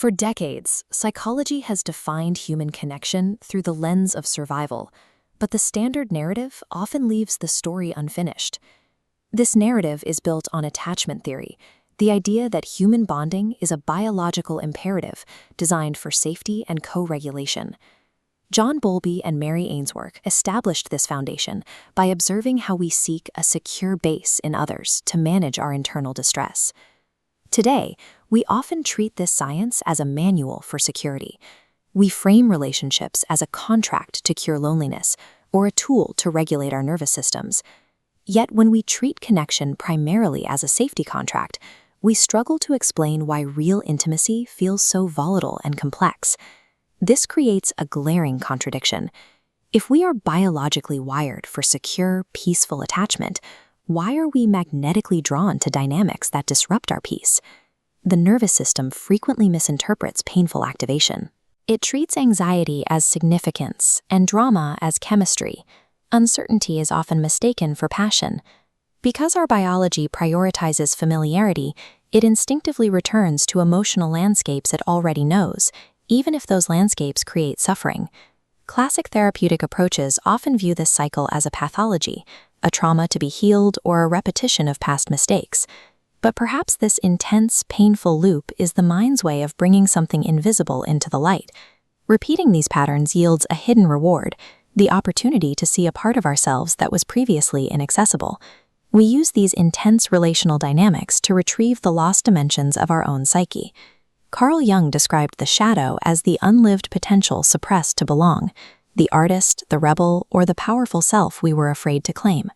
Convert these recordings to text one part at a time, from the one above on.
For decades, psychology has defined human connection through the lens of survival, but the standard narrative often leaves the story unfinished. This narrative is built on attachment theory, the idea that human bonding is a biological imperative designed for safety and co-regulation. John Bowlby and Mary Ainsworth established this foundation by observing how we seek a secure base in others to manage our internal distress. Today, we often treat this science as a manual for security. We frame relationships as a contract to cure loneliness or a tool to regulate our nervous systems. Yet when we treat connection primarily as a safety contract, we struggle to explain why real intimacy feels so volatile and complex. This creates a glaring contradiction. If we are biologically wired for secure, peaceful attachment, why are we magnetically drawn to dynamics that disrupt our peace? The nervous system frequently misinterprets painful activation. It treats anxiety as significance and drama as chemistry. Uncertainty is often mistaken for passion. Because our biology prioritizes familiarity, it instinctively returns to emotional landscapes it already knows, even if those landscapes create suffering. Classic therapeutic approaches often view this cycle as a pathology, a trauma to be healed or a repetition of past mistakes. But perhaps this intense, painful loop is the mind's way of bringing something invisible into the light. Repeating these patterns yields a hidden reward, the opportunity to see a part of ourselves that was previously inaccessible. We use these intense relational dynamics to retrieve the lost dimensions of our own psyche. Carl Jung described the shadow as the unlived potential suppressed to belong, the artist, the rebel, or the powerful self we were afraid to claim.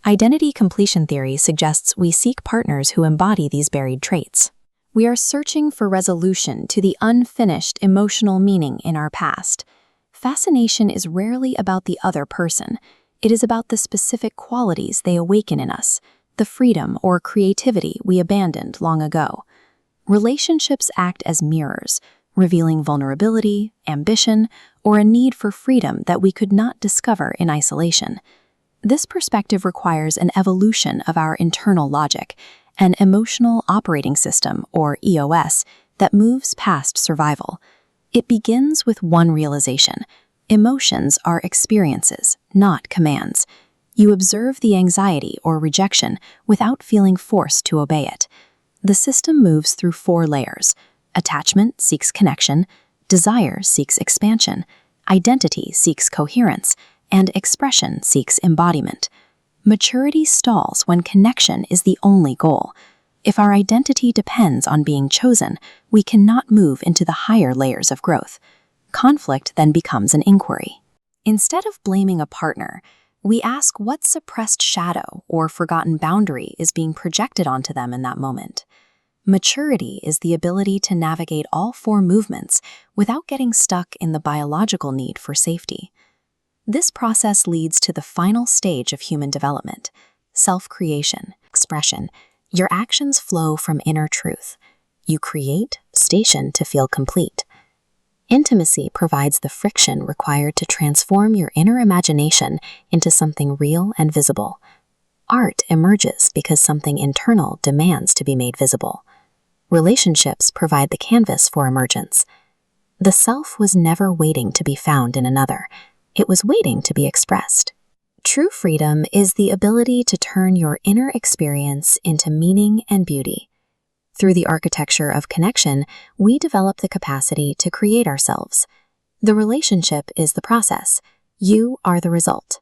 Identity completion theory suggests we seek partners who embody these buried traits. We are searching for resolution to the unfinished emotional meaning in our past. Fascination is rarely about the other person. It is about the specific qualities they awaken in us, the freedom or creativity we abandoned long ago. Relationships act as mirrors, revealing vulnerability, ambition, or a need for freedom that we could not discover in isolation. This perspective requires an evolution of our internal logic, an emotional operating system, or EOS, that moves past survival. It begins with one realization: emotions are experiences, not commands. You observe the anxiety or rejection without feeling forced to obey it. The system moves through 4 layers. Attachment seeks connection, desire seeks expansion, identity seeks coherence, and expression seeks embodiment. Maturity stalls when connection is the only goal. If our identity depends on being chosen, we cannot move into the higher layers of growth. Conflict then becomes an inquiry. Instead of blaming a partner, we ask what suppressed shadow or forgotten boundary is being projected onto them in that moment. Maturity is the ability to navigate all 4 movements without getting stuck in the biological need for safety. This process leads to the final stage of human development: self-creation, expression. Your actions flow from inner truth. You create, station to feel complete. Intimacy provides the friction required to transform your inner imagination into something real and visible. Art emerges because something internal demands to be made visible. Relationships provide the canvas for emergence. The self was never waiting to be found in another. It was waiting to be expressed. True freedom is the ability to turn your inner experience into meaning and beauty. Through the architecture of connection, we develop the capacity to create ourselves. The relationship is the process. You are the result.